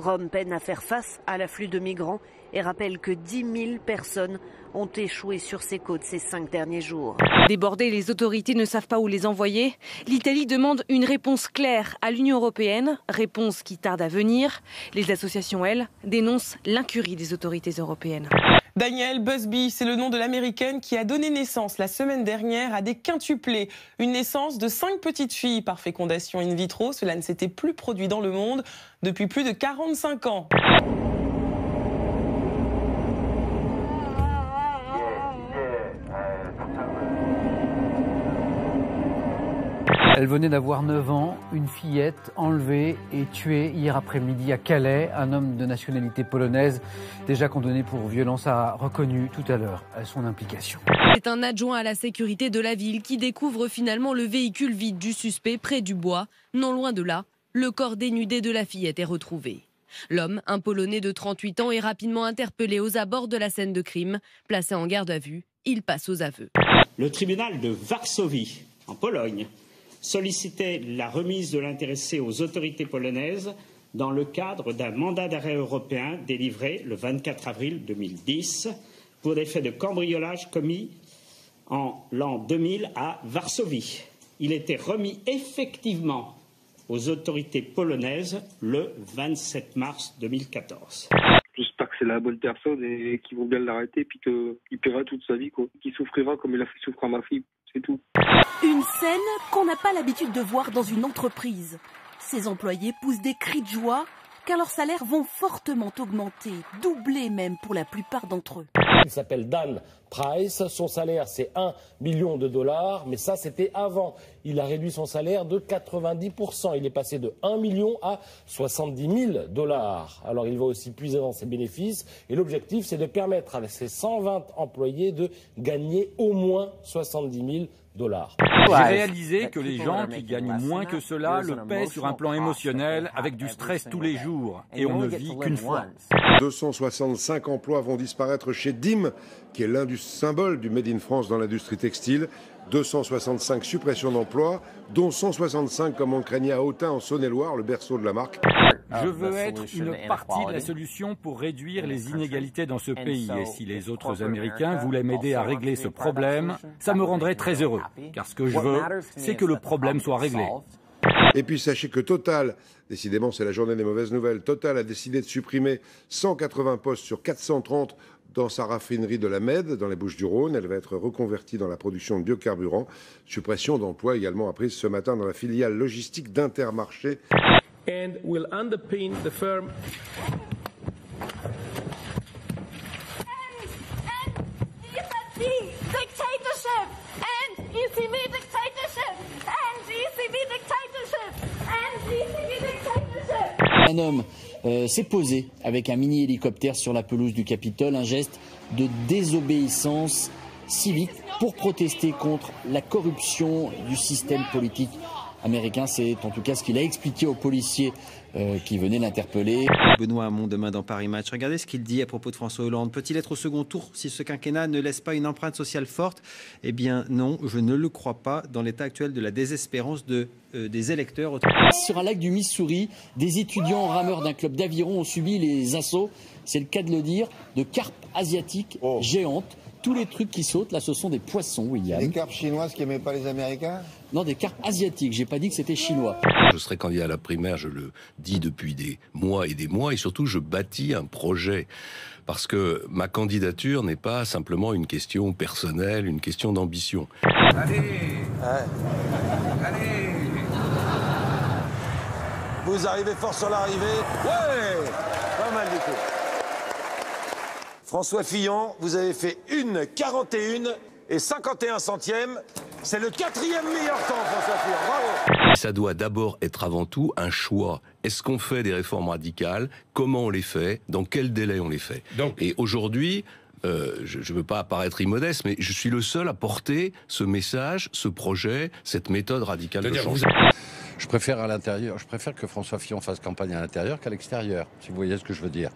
Rome peine à faire face à l'afflux de migrants et rappelle que 10 000 personnes ont échoué sur ses côtes ces 5 derniers jours. Débordées, les autorités ne savent pas où les envoyer. L'Italie demande une réponse claire à l'Union européenne, réponse qui tarde à venir. Les associations, elles, dénoncent l'incurie des autorités européennes. Danielle Busby, c'est le nom de l'américaine qui a donné naissance la semaine dernière à des quintuplés. Une naissance de 5 petites filles par fécondation in vitro. Cela ne s'était plus produit dans le monde depuis plus de 45 ans. Elle venait d'avoir 9 ans, une fillette enlevée et tuée hier après-midi à Calais. Un homme de nationalité polonaise, déjà condamné pour violence, a reconnu tout à l'heure son implication. C'est un adjoint à la sécurité de la ville qui découvre finalement le véhicule vide du suspect près du bois. Non loin de là, le corps dénudé de la fillette est retrouvé. L'homme, un Polonais de 38 ans, est rapidement interpellé aux abords de la scène de crime. Placé en garde à vue, il passe aux aveux. Le tribunal de Varsovie, en Pologne, sollicitait la remise de l'intéressé aux autorités polonaises dans le cadre d'un mandat d'arrêt européen délivré le 24 avril 2010 pour des faits de cambriolage commis en l'an 2000 à Varsovie. Il était remis effectivement aux autorités polonaises le 27 mars 2014. J'espère que c'est la bonne personne et qu'ils vont bien l'arrêter puis qu'il paiera toute sa vie, quoi. Qu'il souffrira comme il a fait souffrir ma fille, c'est tout. Une scène qu'on n'a pas l'habitude de voir dans une entreprise. Ses employés poussent des cris de joie car leurs salaires vont fortement augmenter, doubler même pour la plupart d'entre eux. Il s'appelle Dan Price, son salaire c'est 1 million de dollars, mais ça c'était avant. Il a réduit son salaire de 90%, il est passé de 1 million à 70 000 dollars. Alors il va aussi puiser dans ses bénéfices et l'objectif c'est de permettre à ses 120 employés de gagner au moins 70 000 dollars. J'ai réalisé que les gens qui gagnent moins que cela le paient sur un plan émotionnel avec du stress tous les jours et on ne vit qu'une fois. 265 emplois vont disparaître chez DIM, qui est l'un des symboles du Made in France dans l'industrie textile. 265 suppressions d'emplois, dont 165 comme on le craignait à Autun en Saône-et-Loire, le berceau de la marque. Je veux être une partie de la solution pour réduire les inégalités dans ce pays. Et si les autres Américains voulaient m'aider à régler ce problème, ça me rendrait très heureux. Car ce que je veux, c'est que le problème soit réglé. Et puis sachez que Total, décidément c'est la journée des mauvaises nouvelles, Total a décidé de supprimer 180 postes sur 430 dans sa raffinerie de la Mède, dans les Bouches-du-Rhône. Elle va être reconvertie dans la production de biocarburants. Suppression d'emplois également apprise ce matin dans la filiale logistique d'Intermarché. And will underpin the firm. Un homme s'est posé avec un mini-hélicoptère sur la pelouse du Capitole, un geste de désobéissance civique pour protester contre la corruption du système politique américain. C'est en tout cas ce qu'il a expliqué aux policiers qui venaient l'interpeller. Benoît Hamon demain dans Paris Match. Regardez ce qu'il dit à propos de François Hollande. Peut-il être au second tour si ce quinquennat ne laisse pas une empreinte sociale forte? Eh bien non, je ne le crois pas dans l'état actuel de la désespérance des électeurs. Sur un lac du Missouri, des étudiants rameurs d'un club d'aviron ont subi les assauts, c'est le cas de le dire, de carpes asiatiques géantes. Tous les trucs qui sautent, là, ce sont des poissons, William. Des carpes chinoises qui n'aimaient pas les Américains? Non, des carpes asiatiques. J'ai pas dit que c'était chinois. Je serai candidat à la primaire, je le dis depuis des mois, et surtout, je bâtis un projet. Parce que ma candidature n'est pas simplement une question personnelle, une question d'ambition. Allez! Allez! Vous arrivez fort sur l'arrivée. Ouais! Pas mal du coup. François Fillon, vous avez fait 1,41 et 51 centièmes. C'est le 4e meilleur temps, François Fillon. Bravo. Ça doit d'abord être avant tout un choix. Est-ce qu'on fait des réformes radicales? Comment on les fait? Dans quel délai on les fait? Et aujourd'hui, je ne veux pas apparaître immodeste, mais je suis le seul à porter ce message, ce projet, cette méthode radicale de changement. Je préfère à l'intérieur. Je préfère que François Fillon fasse campagne à l'intérieur qu'à l'extérieur, si vous voyez ce que je veux dire.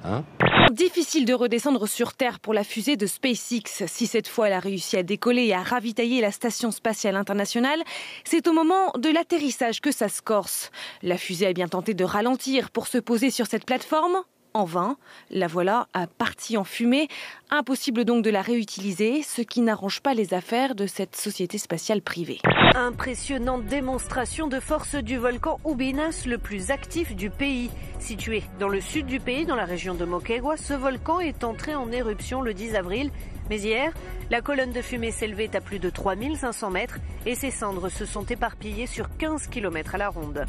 Hein ? Difficile de redescendre sur Terre pour la fusée de SpaceX. Si cette fois elle a réussi à décoller et à ravitailler la Station spatiale internationale, c'est au moment de l'atterrissage que ça se corse. La fusée a bien tenté de ralentir pour se poser sur cette plateforme. En vain, la voilà partie en fumée. Impossible donc de la réutiliser, ce qui n'arrange pas les affaires de cette société spatiale privée. Impressionnante démonstration de force du volcan Ubinas, le plus actif du pays. Situé dans le sud du pays, dans la région de Moquegua, ce volcan est entré en éruption le 10 avril. Mais hier, la colonne de fumée s'élevait à plus de 3500 mètres et ses cendres se sont éparpillées sur 15 km à la ronde.